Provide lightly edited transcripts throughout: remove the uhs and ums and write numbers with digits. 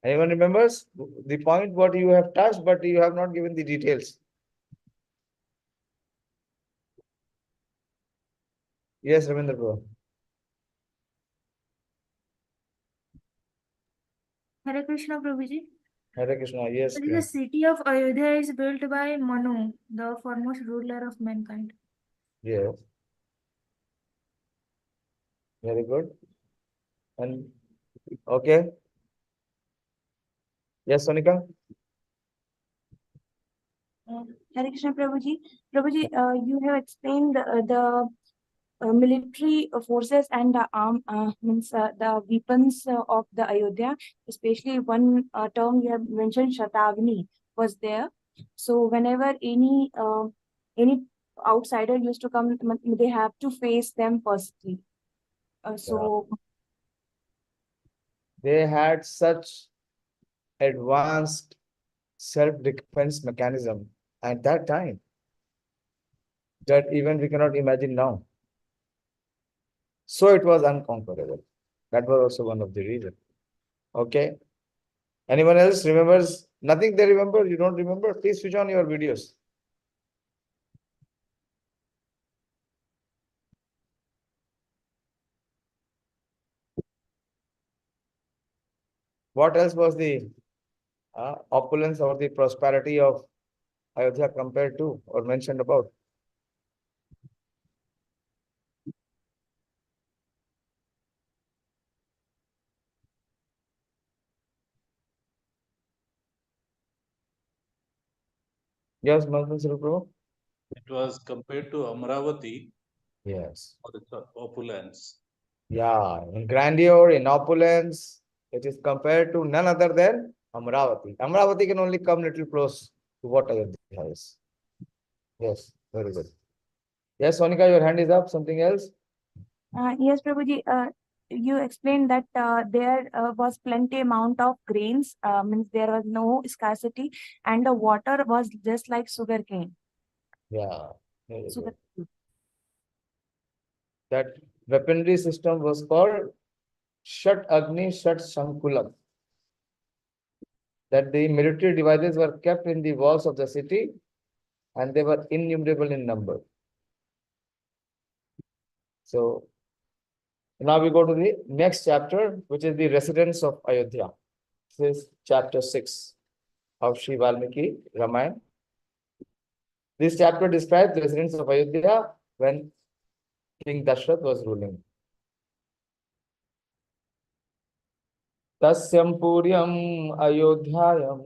Anyone remembers the point what you have touched, but you have not given the details? Yes, Ravindra bro. Hare Krishna, Prabhuji. Hare Krishna, yes. The city of Ayodhya is built by Manu, the foremost ruler of mankind. Yes. Very good. And okay. Yes, Sonika? Hare Krishna, Prabhuji. Prabhuji, you have explained the military forces and the the weapons of the Ayodhya. Especially one term you have mentioned, Shatagni, was there. So whenever any outsider used to come, they have to face them personally. So they had such advanced self-defense mechanism at that time that even we cannot imagine now. So it was unconquerable. That was also one of the reasons. Okay. Anyone else remembers? Nothing they remember? You don't remember? Please switch on your videos. What else was the opulence or the prosperity of Ayodhya compared to or mentioned about? Yes, Madhvan Prabhu? It was compared to Amravati. Yes. For its opulence. Yeah, in grandeur, in opulence, it is compared to none other than Amravati. Amravati can only come little close to what Ayodhya is. Yes, very good. Yes, Sonika, your hand is up. Something else? yes, Prabhuji. You explained that there was plenty amount of grains, means there was no scarcity, and the water was just like sugar cane. Yeah, that weaponry system was called Shat Agni Shat Shankulam. That the military devices were kept in the walls of the city and they were innumerable in number. So now we go to the next chapter, which is the residents of Ayodhya. This is chapter 6 of Śrī Vālmīki Rāmāyaṇa. This chapter describes the residents of Ayodhya when King Dashrath was ruling. tasyāṁ puryāṁ ayodhyāyāṁ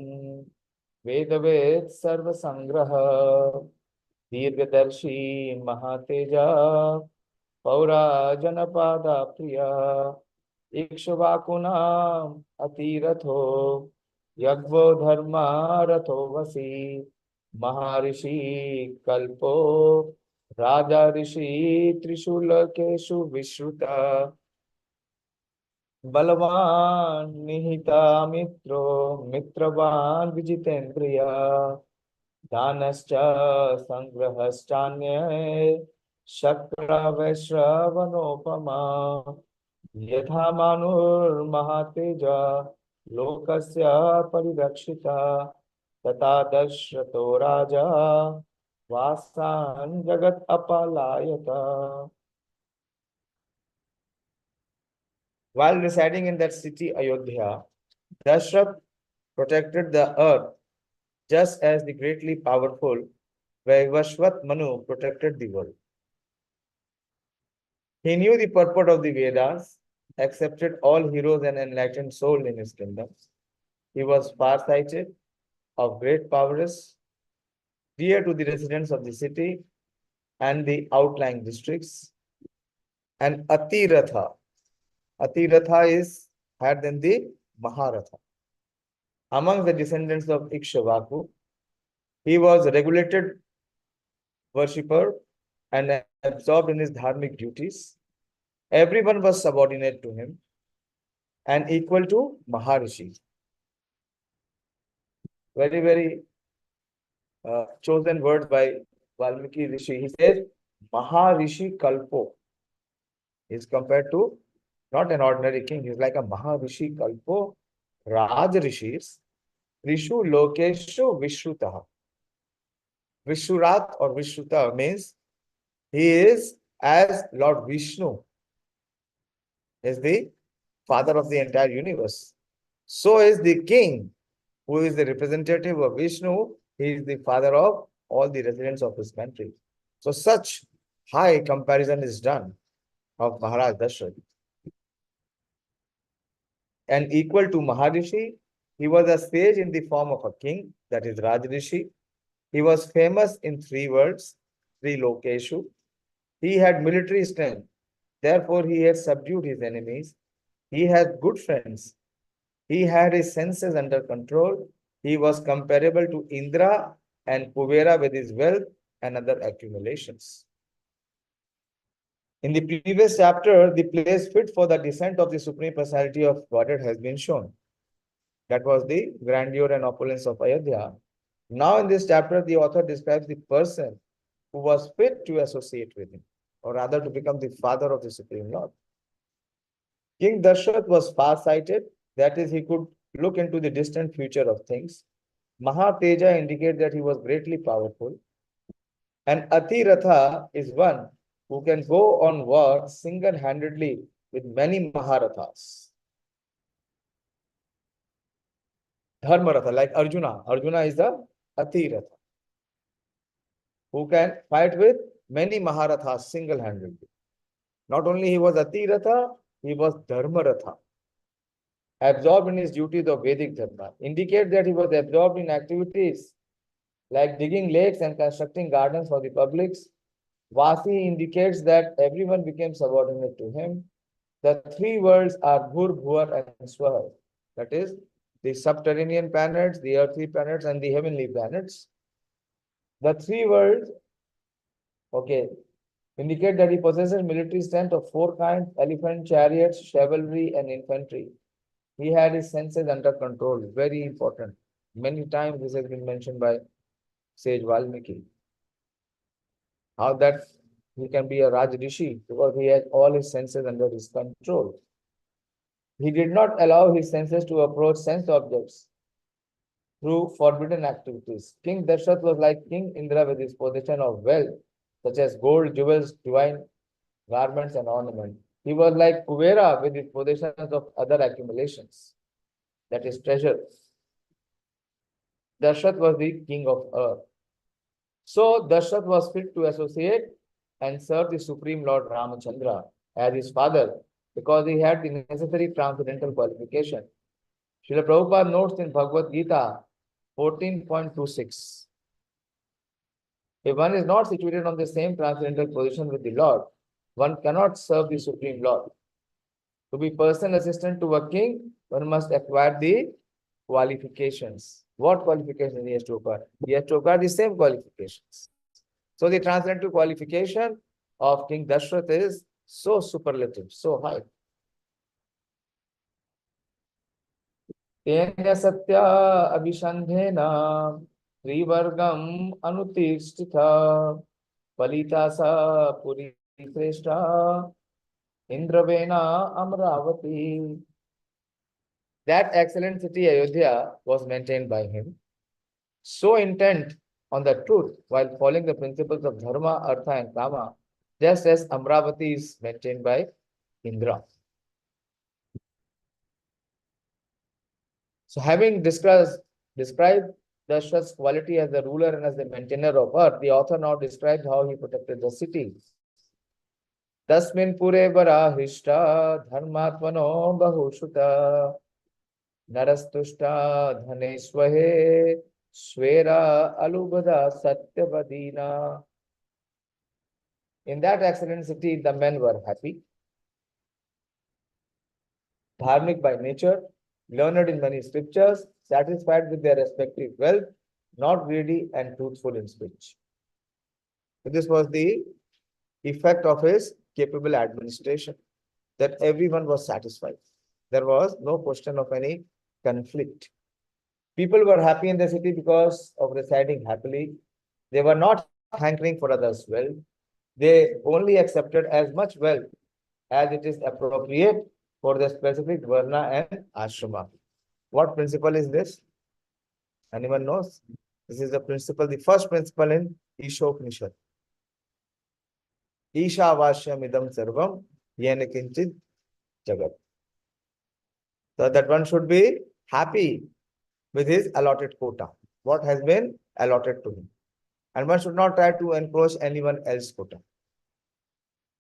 vedavit sarva-saṅgrahaḥ dīrgha-darśī mahā-tejāḥ paura-jānapada-priyaḥ ikṣvākūṇām atiratho yajvā dharma-rato vaśī mahā-rṣi-kalpo rāja-rṣis triṣu lokeṣu viśrutaḥ balavān nihitāmitro mitravān vijitendriya dhanascha saṅgrahascha śakra-vaiśravaṇopamaḥ yatha manur mahā-tejā lokasya parirākṣita tata dashrato rāja vāsaṁ jagat-apalayata. While residing in that city, Ayodhya, Dashrath protected the earth just as the greatly powerful Vaivasvata Manu protected the world. He knew the purport of the Vedas, accepted all heroes and enlightened souls in his kingdom. He was far-sighted, of great prowess, dear to the residents of the city and the outlying districts, and atiratho. Atiratho is higher than the mahā-rṣi. Among the descendants of ikṣvākūṇām, he was a regulated worshipper and absorbed in his dharmic duties. Everyone was subordinate to him and equal to maha-rṣi. Very, very chosen words by Valmiki Rishi. He says, maha-rṣi-kalpo is compared to not an ordinary king. He's like a maha-rṣi-kalpo, rāja-rṣis, triṣu lokeṣu viśrutaḥ. Viśrutaḥ or viśrutaḥ means he is as Lord Vishnu is the father of the entire universe. So is the king, who is the representative of Vishnu. He is the father of all the residents of his country. So such high comparison is done of Maharaj Dashrath. And equal to Maharishi, he was a sage in the form of a king, that is Raj-rishi. He was famous in 3 worlds, 3 lokeṣu. He had military strength. Therefore, he had subdued his enemies. He had good friends. He had his senses under control. He was comparable to Indra and Kuvera with his wealth and other accumulations. In the previous chapter, the place fit for the descent of the Supreme Personality of Godhead has been shown. That was the grandeur and opulence of Ayodhyā. Now in this chapter, the author describes the person who was fit to associate with him, or rather to become the father of the Supreme Lord. King Dashrath was far-sighted, that is, he could look into the distant future of things. Mahā-tejā indicates that he was greatly powerful. And atiratho is one who can go on war single-handedly with many mahā-rathas. Dharma-rato, like Arjuna. Arjuna is the atiratho, who can fight with many mahā-rathas single-handedly. Not only he was atiratho, he was dharma-rato, absorbed in his duties of Vedic dharma. Indicate that he was absorbed in activities like digging lakes and constructing gardens for the publics. Vaśī indicates that everyone became subordinate to him. The 3 worlds are Bhur, Bhuvar and Swar. That is, the subterranean planets, the earthly planets, and the heavenly planets. The 3 worlds, indicate that he possesses military strength of 4 kinds: elephant, chariots, chivalry, and infantry. He had his senses under control. Very important. Many times this has been mentioned by sage Vālmīki. How that he can be a Raj-rishi because he has all his senses under his control. He did not allow his senses to approach sense objects through forbidden activities. King Dashrath was like King Indra with his possession of wealth, such as gold, jewels, divine garments, and ornament. He was like Kuvera with his possessions of other accumulations, that is treasures. Dashrath was the king of earth. So Dashrath was fit to associate and serve the Supreme Lord Ramachandra as his father because he had the necessary transcendental qualification. Srila Prabhupada notes in Bhagavad Gita 14.26. If one is not situated on the same transcendental position with the Lord, one cannot serve the Supreme Lord. To be personal assistant to a king, one must acquire the qualifications. What qualifications he has to acquire? He has to acquire the same qualifications. So the transcendental qualification of King Dashrath is so superlative, so high. Tena satya abhisandhena trivargam anutirstitha palitasa puri shrestha indravena amravati. That excellent city Ayodhya was maintained by him, so intent on the truth while following the principles of dharma, artha and kama, just as Amravati is maintained by Indra. So having described Dashrath's quality as the ruler and as the maintainer of earth, the author now describes how he protected the city. Tasmin pure barahishta dharmatvano bahushuta narastushta dhaneswahe swera alubhada satyavadina. In that excellent city, the men were happy, dharmic by nature, learned in many scriptures, satisfied with their respective wealth, not greedy and truthful in speech. So this was the effect of his capable administration, that everyone was satisfied. There was no question of any conflict. People were happy in the city because of residing happily. They were not hankering for others' wealth. They only accepted as much wealth as it is appropriate for the specific varna and ashrama. What principle is this? Anyone knows? This is the principle, the first principle in Ishopanishad. Ishavāshyam idam sarvam yena kinchit jagat. So that one should be happy with his allotted quota, what has been allotted to him. And one should not try to encroach anyone else's quota.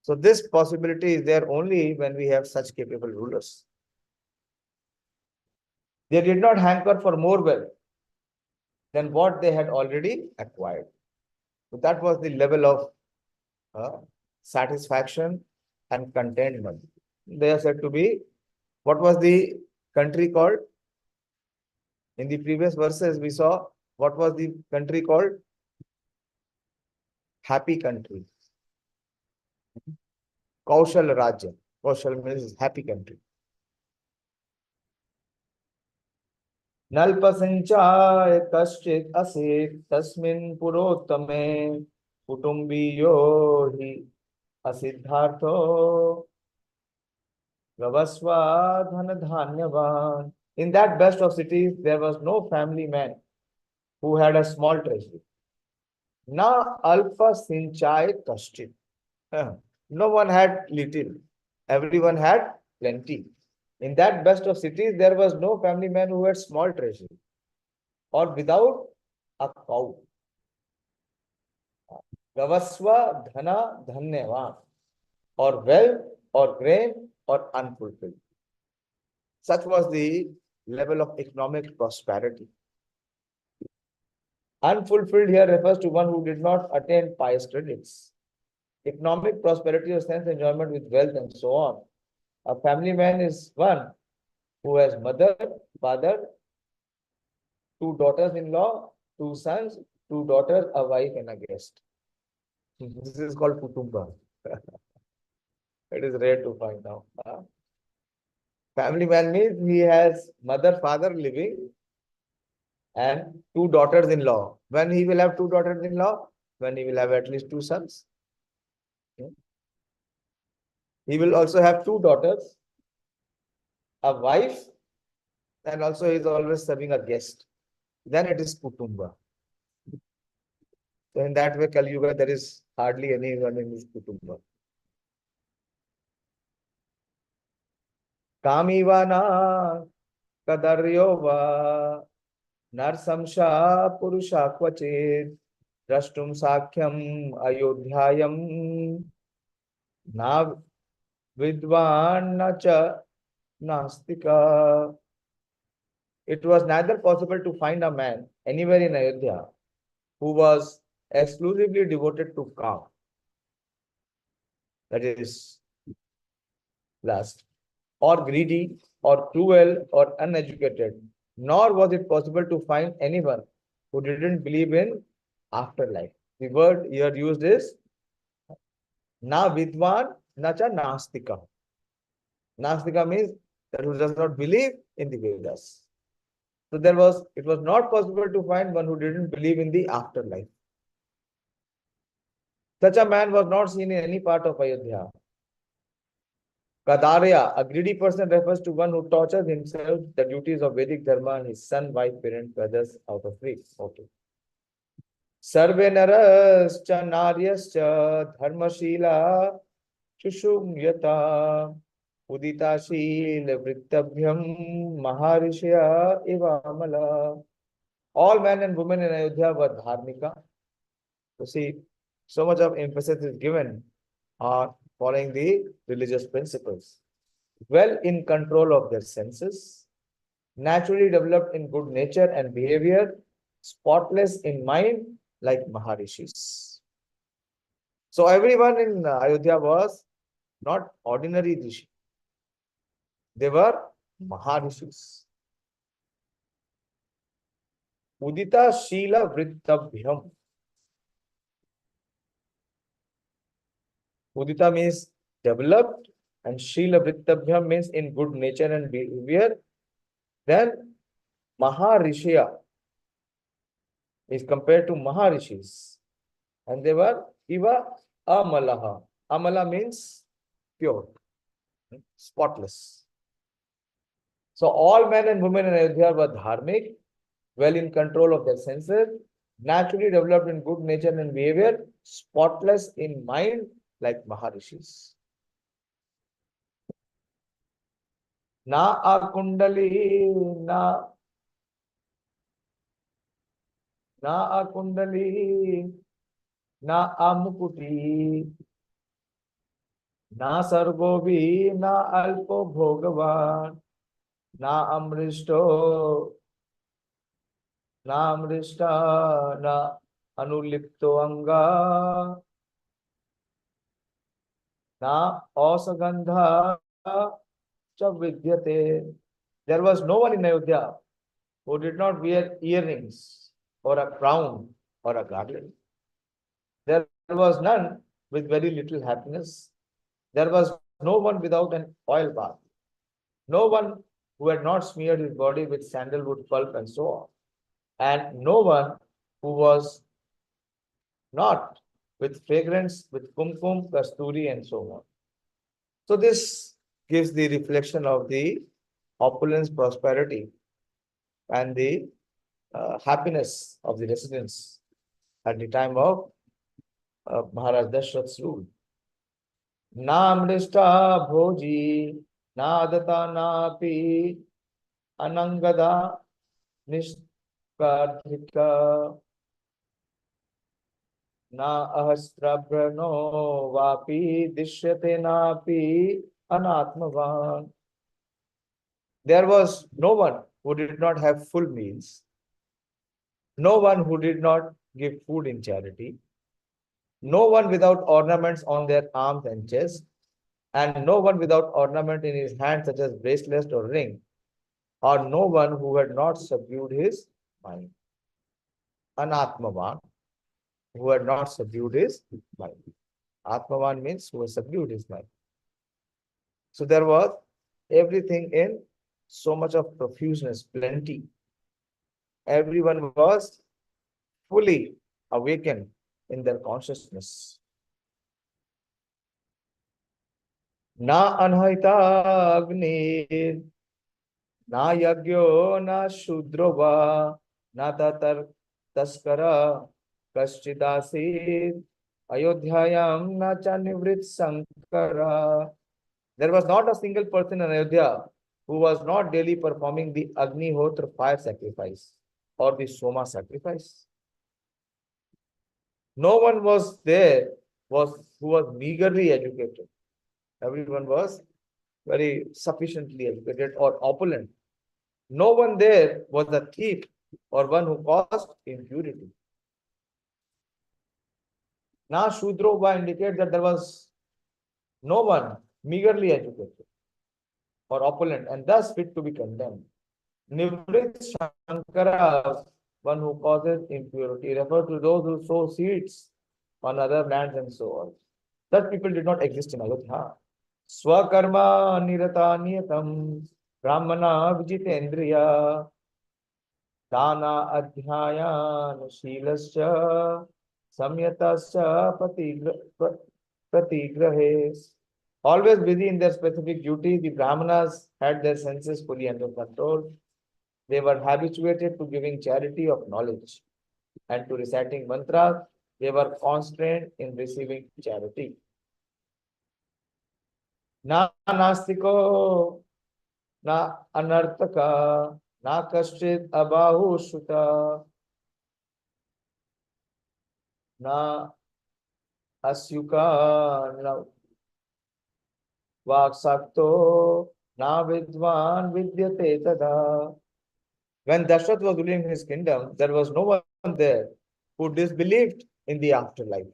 So this possibility is there only when we have such capable rulers. They did not hanker for more wealth than what they had already acquired. So that was the level of satisfaction and contentment. They are said to be, what was the country called? In the previous verses we saw, what was the country called? Happy country. Kaushal Rajya. Kaushal means happy country. Nalpasanchaya kaschit asit tasmin purottame kutumbiyo hi asiddhartho gavasva dhanadhanyavan. In that best of cities, there was no family man who had a small treasury. Na alpa sinchai kaschit. No one had little. Everyone had plenty. In that best of cities, there was no family man who had small treasury or without a cow. Gavasva dhana dhanyavan, or wealth or grain or unfulfilled. Such was the level of economic prosperity. Unfulfilled here refers to one who did not attain pious credits. Economic prosperity or sense enjoyment with wealth and so on. A family man is one who has mother, father, 2 daughters-in-law, 2 sons, 2 daughters, a wife and a guest. This is called kutumba. It is rare to find now. Family man means he has mother, father living and 2 daughters-in-law. When he will have 2 daughters-in-law? When he will have at least 2 sons. He will also have 2 daughters, a wife, and also he is always serving a guest. Then it is kutumba. So in that way, Kali Yuga, there is hardly anyone in this kutumba. Kamivana kadaryova narsamsha purusha kvachit drashtum sakhyam ayodhyāyāṁ na vidvān na cha nastika. It was neither possible to find a man anywhere in Ayodhya who was exclusively devoted to cow, that is lust, or greedy, or cruel, or uneducated, nor was it possible to find anyone who didn't believe in afterlife. The word here used is na vidvan na cha nastika. Nastika means that who does not believe in the Vedas. So it was not possible to find one who didn't believe in the afterlife. Such a man was not seen in any part of Ayodhya. Kadarya, a greedy person, refers to one who tortures himself the duties of Vedic dharma and his son, wife, parent, brothers out of greed. Okay. Sarve narascha naryascha dharma-shīla chushumyata udita-shīla vrittabhyam mahā-rṣi-kalpo. All men and women in Ayodhya were dharmika. You see, so much of emphasis is given on following the religious principles. Well in control of their senses, naturally developed in good nature and behavior, spotless in mind, like mahā-rṣis. So everyone in Ayodhya was not ordinary rishi. They were mahā-rṣis. Udita-shīla vrittabhyam. Udita means developed and Shīla Vrittabhyam means in good nature and behavior. Then mahā-rṣiya is compared to mahā-rṣis. And they were Iva Amalaha. Amala means pure, spotless. So all men and women in Ayodhya were dharmic, well in control of their senses, naturally developed in good nature and behavior, spotless in mind like mahā-rṣis. Na akundali, na akundali, na amukuti, na sargovi, na alpo bhogavan, na amrishto, na amrishta, na anulipto anga, na asagandha cha vidyate. There was no one in Ayodhya who did not wear earrings or a crown or a garland. There was none with very little happiness. There was no one without an oil bath. No one who had not smeared his body with sandalwood pulp and so on. And no one who was not with fragrance, with kumkum, kasturi, and so on. So this gives the reflection of the opulence, prosperity, and the happiness of the residents at the time of Maharaj Dashrath's rule. Na amrishta bhoji, na adata na pi, anangada nishkadhika, na ahasrabrano vapi dishyate napi anatmavan. There was no one who did not have full meals, no one who did not give food in charity, no one without ornaments on their arms and chest, and no one without ornament in his hand such as bracelet or ring, or no one who had not subdued his mind. Anatmavan, who had not subdued his mind. Atmavan means who has subdued his mind. So there was everything in so much of profuseness, plenty. Everyone was fully awakened in their consciousness. Na anhaita agni, na yagyo, na shudrova, na tatar taskara, kaschidasi, ayodhyāyāṁ, na cha nivrit sankara. There was not a single person in Ayodhya who was not daily performing the Agnihotra fire sacrifice or the Soma sacrifice. No one was there who was meagerly educated. Everyone was very sufficiently educated or opulent. No one there was a thief or one who caused impurity. Na Shudrova indicates that there was no one meagerly educated or opulent and thus fit to be condemned. Nivrit Shankara, one who causes impurity, refer to those who sow seeds on other lands and so on. Such people did not exist in Ayodhya. Swakarma nirata niyatam brahmana vijitendriya dana adhyāyāna shīlascha samyatascha pratigrahe. Always busy in their specific duties, the Brahmanas had their senses fully under control. They were habituated to giving charity of knowledge and to reciting mantras. They were constrained in receiving charity. Na nastiko, na anartaka, na kaschid abahu shuta, na asyuka, na vaksakto, na vidvan vidyate tada. When Dashrath was ruling his kingdom, there was no one there who disbelieved in the afterlife.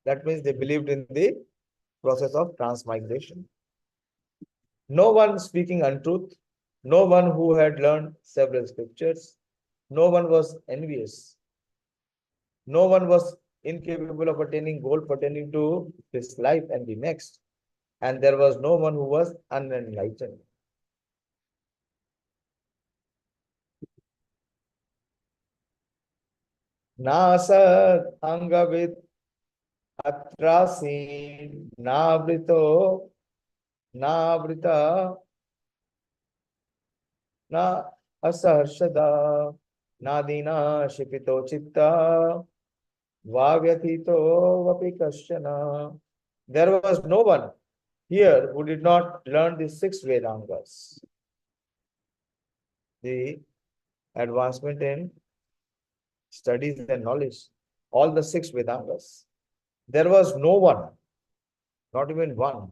That means they believed in the process of transmigration. No one speaking untruth, no one who had learned several scriptures, no one was envious, no one was incapable of attaining goal pertaining to this life and the next, and there was no one who was unenlightened. Nasad angavit atrasi navrito navrita na asaharshada nadina shipito chitta vavyatito vapi kasyana. There was no one here who did not learn the 6 Vedangas. The advancement in studies and knowledge, all the 6 Vedangas. There was no one, not even one.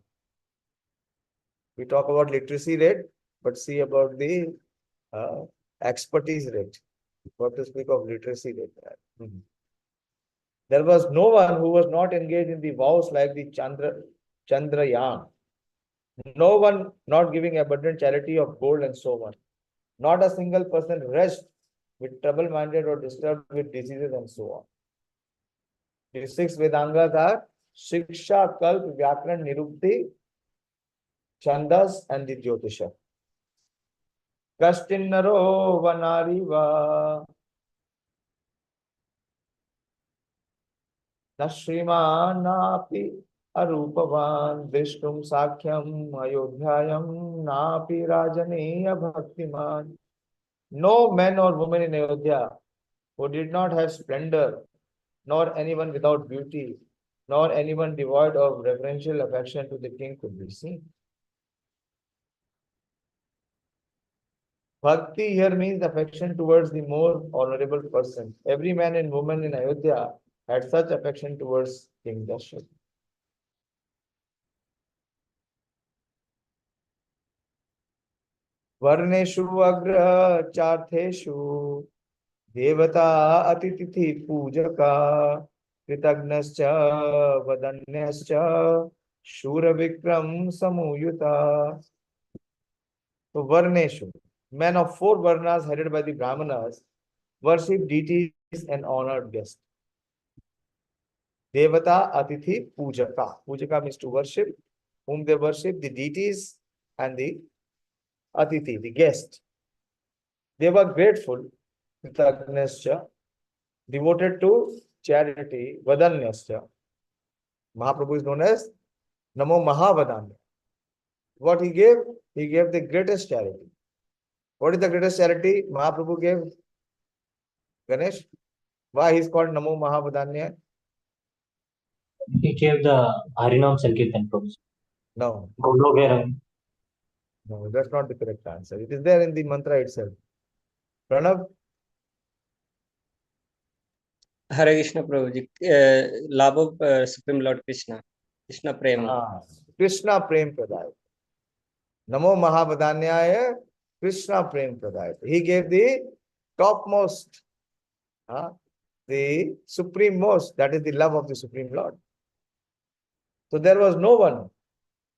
We talk about literacy rate, but see about the expertise rate. What to speak of literacy rate. There was no one who was not engaged in the vows like the Chandrayān. No one not giving abundant charity of gold and so on. Not a single person rushed with trouble-minded or disturbed with diseases and so on. The 6 Vedangas are Shiksha, Kalp, Vyakaran, Nirukti, Chandas, and the Jyotisha. Kastinnaro vanariva Nashrimanapi arupavan Drishtum Sakhyam Ayodhyāyāṁ Napi Rajaneya Bhaktiman. No man or woman in Ayodhya who did not have splendor, nor anyone without beauty, nor anyone devoid of reverential affection to the king could be seen. Bhakti here means affection towards the more honorable person. Every man and woman in Ayodhya had such affection towards King Dashrath. Varneshu agra chartheshu devata atitithi pujaka kritagnascha vadanyascha shura vikram samuyuta. So Varneshu, men of 4 varnas headed by the Brahmanas, worship deities and honored guests. Devata Atithi Pujaka. Pujaka means to worship. Whom they worship, the deities and the Atithi, the guest. They were grateful, Kritagnascha, devoted to charity, Vadanyascha. Mahaprabhu is known as Namo Mahavadanya. What he gave? He gave the greatest charity. What is the greatest charity Mahaprabhu gave? Ganesh? Why he is called Namo Mahavadanya? He gave the Harinam Sankirtan Prabhu. No. Gologera. No, that's not the correct answer. It is there in the mantra itself. Pranav? Hare Krishna Prabhuji. Love of Supreme Lord Krishna. Krishna Prema. Krishna Prem Pradayat. Namo Mahavadanyaya Krishna Prem Pradayat. He gave the topmost, the supreme most, that is the love of the Supreme Lord. So there was no one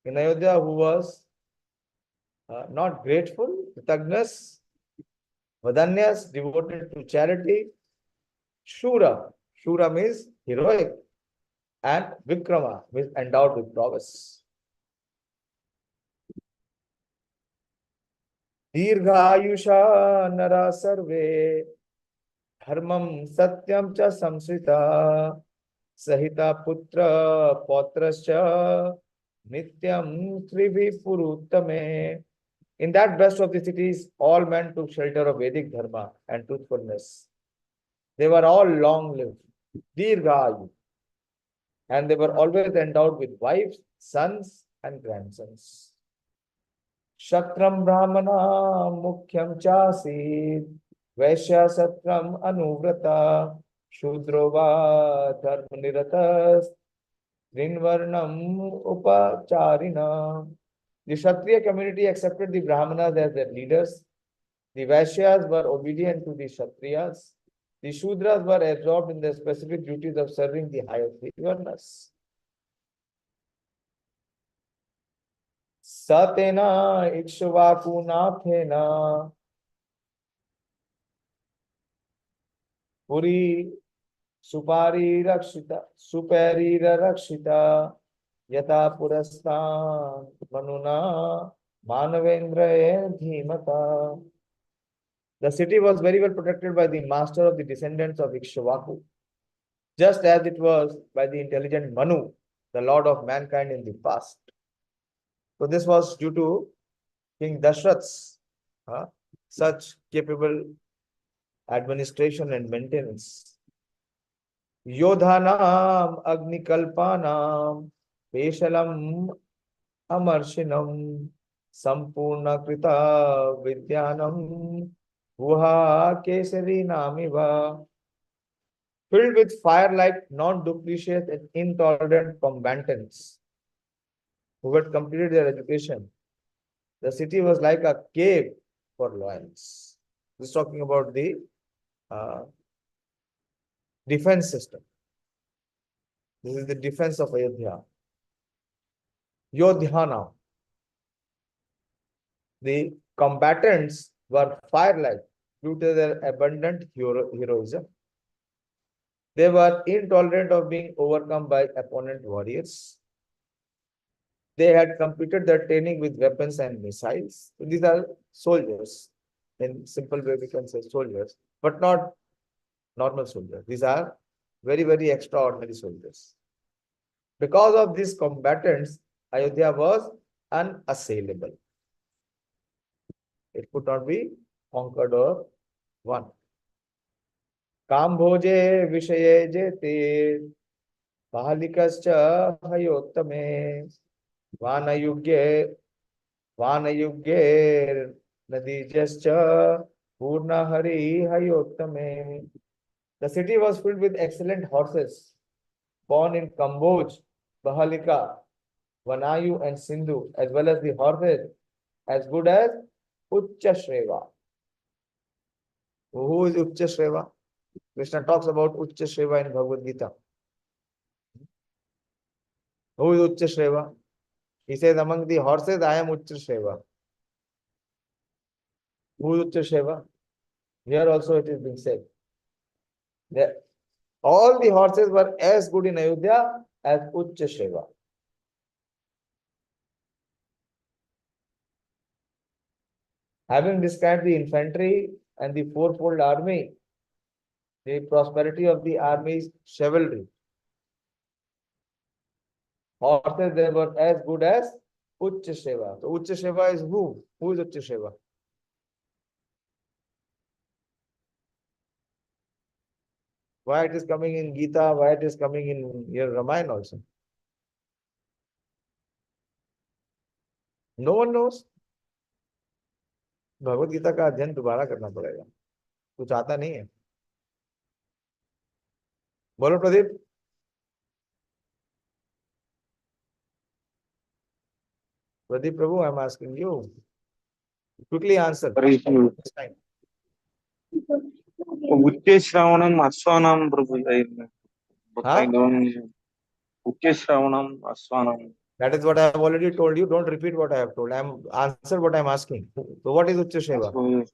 in Ayodhya who was not grateful, Tagnas, Vadanyas, devoted to charity, Shura. Shura means heroic, and Vikrama means endowed with prowess. Dīrgha-ayusha nara sarve dharmam satyam cha samsrita sahita putra pautrascha nityam trivi puruttame. In that best of the cities, all men took shelter of Vedic dharma and truthfulness. They were all long-lived, dīrgha-ayu, and they were always endowed with wives, sons, and grandsons. Shakram brahmana mukhyam chasi vaishya satram anuvrata shudro va dharma-niratas rinvarnam upacharina. The Kshatriya community accepted the Brahmanas as their leaders. The Vaishyas were obedient to the Kshatriyas. The Shudras were absorbed in the specific duties of serving the higher three Varnas. Satena ikṣvākūṇāthena puri supari rakshita yata purastān manuna manavendraya dhīmata. The city was very well protected by the master of the descendants of Ikṣvāku, just as it was by the intelligent Manu, the lord of mankind in the past. So this was due to King Dashrath's such capable administration and maintenance. Yodhanam agnikalpanam peshalam amarsinam sampurna krita vidyanam guha kesari namiva. Filled with fire-like, non-duplicious and intolerant combatants who had completed their education. The city was like a cave for lions. This is talking about the defense system. This is the defense of Ayodhya. Yodhyana. The combatants were fire-like due to their abundant heroism. They were intolerant of being overcome by opponent warriors. They had completed their training with weapons and missiles. So these are soldiers. In simple way, we can say soldiers, but not normal soldiers. These are very, very extraordinary soldiers. Because of these combatants, Ayodhya was unassailable. It could not be conquered or won. Kambhoje vishaye jete bahalikascha hayottame vanayugye nadijascha purnahari hayottame. The city was filled with excellent horses born in Kamboj, Bahalika, Vanayu and Sindhu, as well as the horses as good as Uchchashreva. Who is Uchchashreva? Krishna talks about Uchchashreva in Bhagavad Gita. Who is Uchchashreva? He says, among the horses, I am Uchchashreva. Who is Uchchashreva? Here also it is being said that all the horses were as good in Ayodhya as Uchchashreva. Having described the infantry and the fourfold army, the prosperity of the army's chivalry, horses they were as good as Uchchashreva. So Uchchashreva is who? Who is Uchchashreva? Why it is coming in Gita? Why it is coming in your Ramayana also? No one knows. Bhagavad Gita का अध्ययन दोबारा करना पड़ेगा, कुछ आता नहीं है. बोलो Pradeep. Pradeep Prabhu, I am asking you. Quickly answer. This time. Ucceshravanam Asvanam Prabhu. Huh? Ucceshravanam Asvanam. That is what I have already told you. Don't repeat what I have told. Answer what I am asking. So what is Uchchashreva?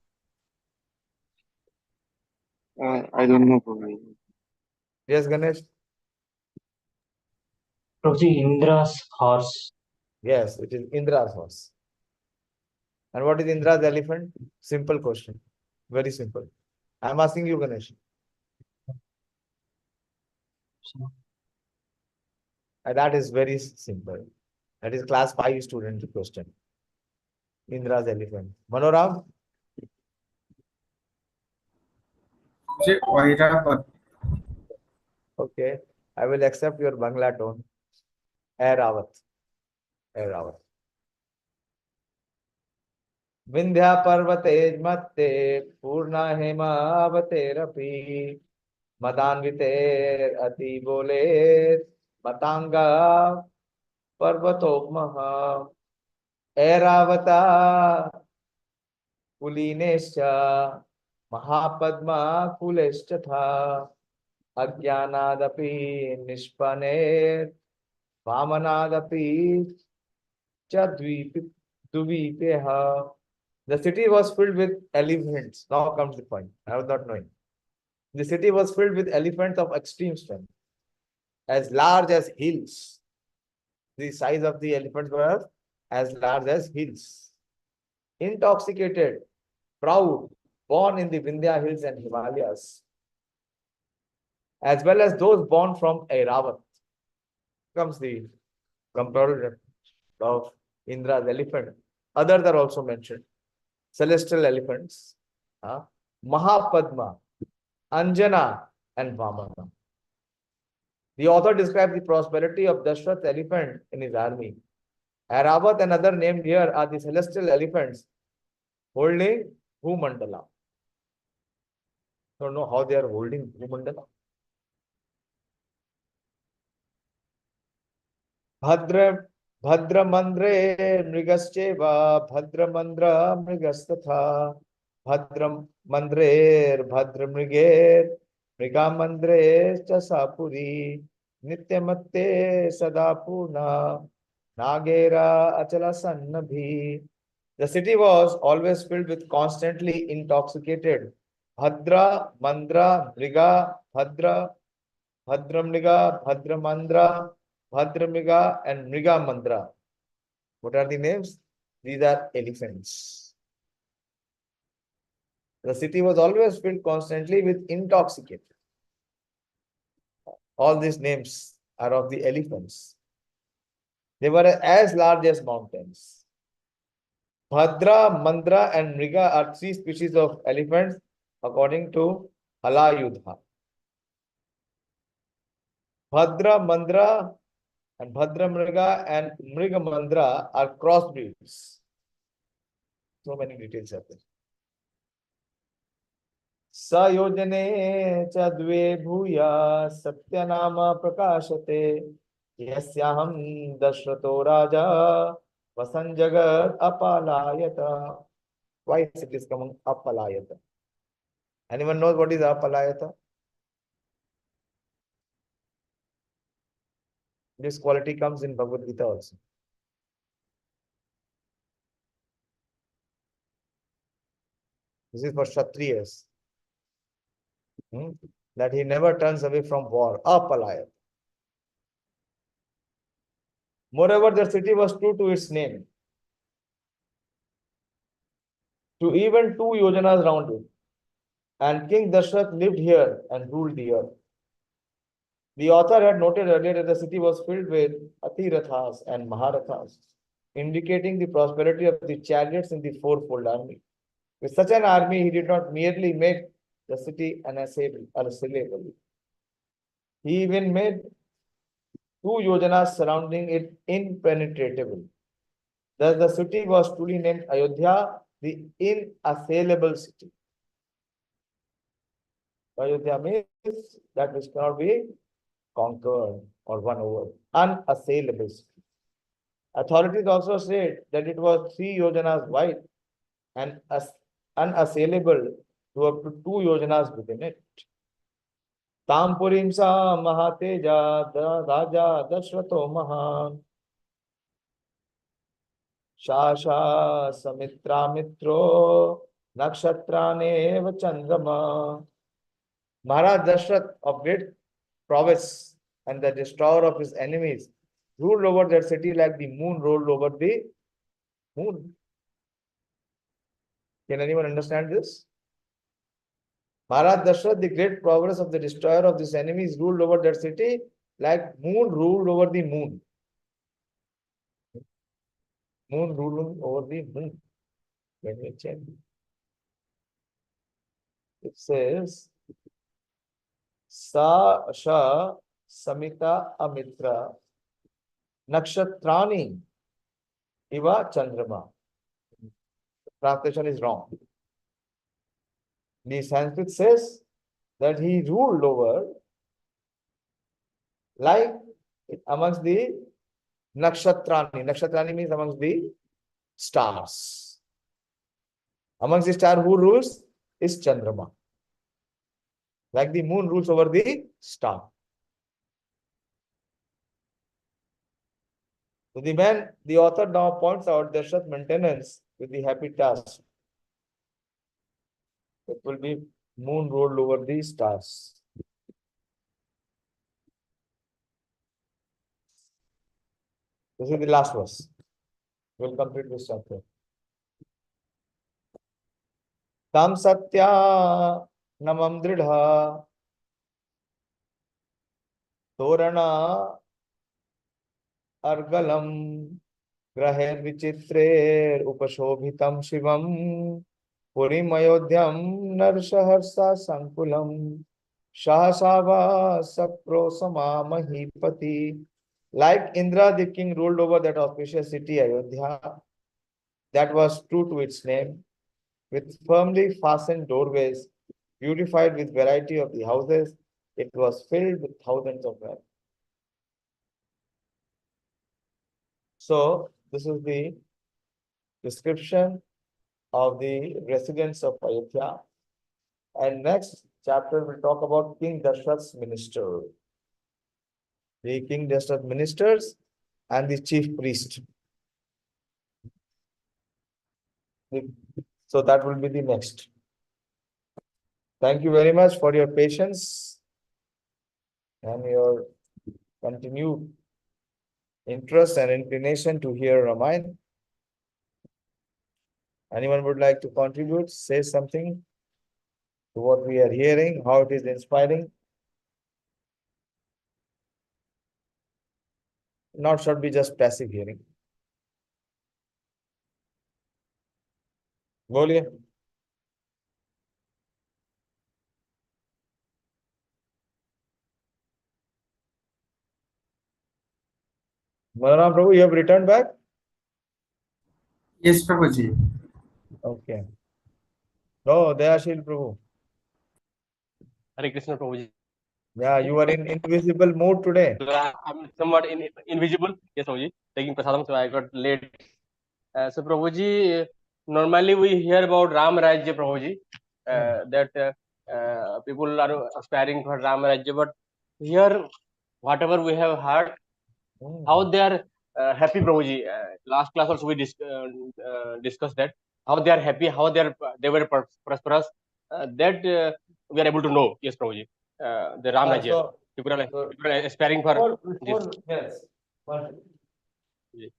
I don't know, Prabhu. Yes, Ganesh. Prabhuji, Indra's horse. Yes, it is Indra's horse. And what is Indra's elephant? Simple question. Very simple. I am asking you, Ganesh. And that is very simple. That is class 5 student question. Indra's elephant. Manoram? Okay. I will accept your Bangla tone. Ayodhyā. Ayodhyā. Vindhya parvate matte purna hemavate rapi madanviter ati bole matanga parvatokmaha Airavata Pulinescha Mahapadma Kuleshtha Ajnanadapi Nishpaner Vamanadapi Chadvipeha. The city was filled with elephants. Now comes the point. I was not knowing. The city was filled with elephants of extreme strength, as large as hills. The size of the elephants were as large as hills. Intoxicated, proud, born in the Vindhya hills and Himalayas, as well as those born from Airavat. Comes the comparison of Indra's elephant. Others are also mentioned. celestial elephants, Mahapadma, Anjana, and Vamana. The author describes the prosperity of Dashrath's elephant in his army. Airavat and other named here are the celestial elephants holding Bhumandala. Don't know how they are holding Bhumandala. Bhadramandre mrigascheva Bhadramandra mrigastatha Bhadramandre Bhadramriger Mrigamandre Chasapuri Nityamatte Sadapurna Nagera Achala Sannabhi. The city was always filled with constantly intoxicated Bhadra, Mandra, Mriga, Bhadra, Bhadramriga, Bhadramandra, Bhadramriga, and Mrigamandra. What are the names? These are elephants. The city was always filled constantly with intoxicated. All these names are of the elephants. They were as large as mountains. Bhadra, Mandra, and Mriga are three species of elephants according to Ayodhyā. Bhadra, Mandra, and Bhadra Mriga and Mriga Mandra are crossbreeds. So many details are there. Sayojane chadve bhuya satyanama prakashate yasyaham dashrato raja vasanjagat apalayata. Why it is coming apalayata? Anyone knows what is apalayata? This quality comes in Bhagavad Gita also. This is for Kshatriyas. That he never turns away from war. Apalayata. Moreover, the city was true to its name. To even 2 yojanas round it. And King Dashrath lived here and ruled the earth. The author had noted earlier that the city was filled with atirathas and mahā-rṣis, indicating the prosperity of the chariots in the fourfold army. With such an army, he did not merely make the city unassailable. He even made 2 yojanas surrounding it impenetrable. Thus, the city was truly named Ayodhyā, the inassailable city. Ayodhyā means that which cannot be conquered or won over, unassailable city. Authorities also said that it was 3 yojanas wide and unassailable to up to 2 yojanas within it. Tampurim sa mahā-tejā rāja-rṣis mahā shāsha mitravān nakshatrāneva chandrama. Maharaj Dashrath of great prowess and the destroyer of his enemies ruled over that city like the moon rolled over the moon. Can anyone understand this? Maharaj Dashrath, the great prowess of the destroyer of his enemies, ruled over that city like moon ruled over the moon. Moon ruling over the moon. Let me check. It says Sa Sha Samita Amitra Nakshatrani Iva Chandrama. Translation is wrong. The Sanskrit says that he ruled over like amongst the Nakshatrani. Nakshatrani means amongst the stars. Amongst the stars, who rules is Chandrama. Like the moon rules over the star. So the author now points out Dashrath's maintenance with the happy task. It will be moon rolled over the stars. This is the last verse. We'll complete this chapter. Tam satya namam dridha torana argalam Graher vichitrer upashobhitam shivam Purim Ayodhyam Narsaharsa Sankulam Shahasava Sapro Samamahipati. Like Indra, the king ruled over that auspicious city Ayodhya, that was true to its name, with firmly fastened doorways, beautified with variety of the houses. It was filled with thousands of men. So, this is the description of the residents of Ayodhya. And next chapter will talk about King Dashrath's minister. The King Dashrath ministers and the chief priest. So that will be the next. Thank you very much for your patience and your continued interest and inclination to hear Ramayana. Anyone would like to contribute, say something to what we are hearing, how it is inspiring? Not should be just passive hearing. Boliye. Balaram Prabhu, you have returned back? Yes, Prabhuji. Okay. No, Dayashil Prabhu. Hare Krishna Prabhuji. Yeah, you are in invisible mode today. I'm somewhat invisible. Yes, Prabhuji. Taking prasadam, so I got late. So Prabhuji, normally we hear about Ram Rajya, Prabhuji, that people are aspiring for Ram Rajya, but here, whatever we have heard, how they are happy, Prabhuji. Last class also we discussed that, how they are happy, how they were prosperous, that we are able to know. Yes, Prabhuji. The Ram Rajya. So, People are aspiring for this. yes. Yes.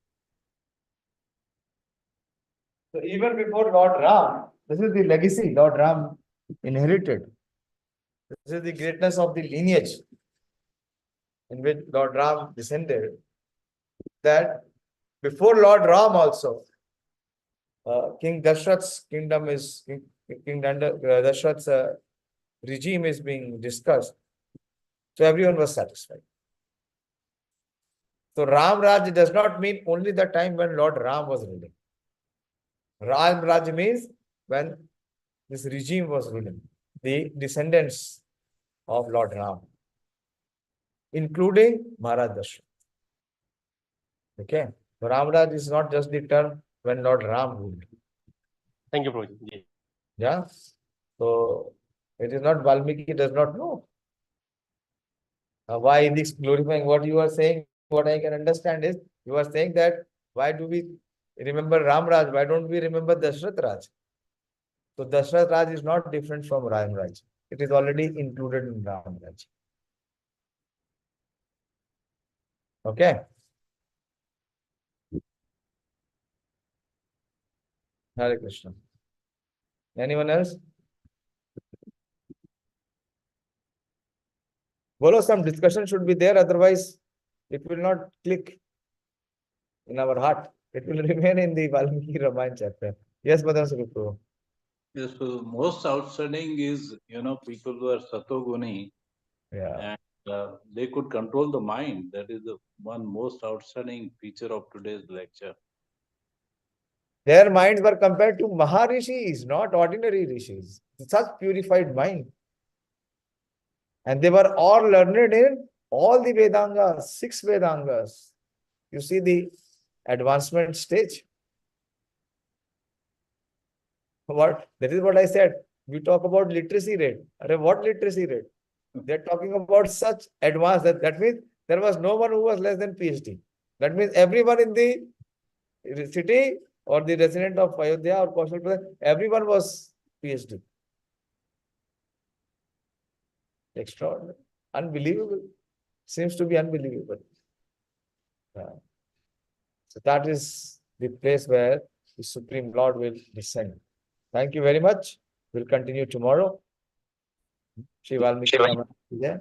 So even before Lord Ram, this is the legacy Lord Ram inherited. This is the greatness of the lineage in which Lord Ram descended. That before Lord Ram also, King Dashrath's kingdom is, King Dashrath's regime is being discussed. So everyone was satisfied. So Ram Raj does not mean only the time when Lord Ram was ruling. Ram Raj means when this regime was ruling, the descendants of Lord Ram, including Maharaj Dashrath. Okay. So Ram Raj is not just the term when Lord Ram ruled. Thank you, Prabhuji. Yeah. So it is not Valmiki does not know. Why this glorifying what you are saying, what I can understand is you are saying that why do we remember Ram Raj? Why don't we remember Dashrath Raj? So Dashrath Raj is not different from Ram Raj. It is already included in Ram Raj. Okay. Hare Krishna. Anyone else? Bolo, some discussion should be there, otherwise it will not click in our heart. It will remain in the Valmiki Rāmāyaṇa chapter. Yes, Madam Sukho. Yes, so most outstanding is, people who are satoguni, Yeah. and they could control the mind. That is the one most outstanding feature of today's lecture. Their minds were compared to maha-rṣis, not ordinary rishis. Such purified mind. And they were all learned in all the Vedangas, 6 Vedangas. You see the advancement stage. What? That is what I said. We talk about literacy rate. What literacy rate? They're talking about such advanced that means there was no one who was less than PhD. That means everyone in the city or the resident of Ayodhya or Kaushal Pradesh, everyone was PhD. Extraordinary. Unbelievable. Seems to be unbelievable. So that is the place where the Supreme Lord will descend. Thank you very much. We'll continue tomorrow. Śrī Vālmīki Rāmāyaṇa.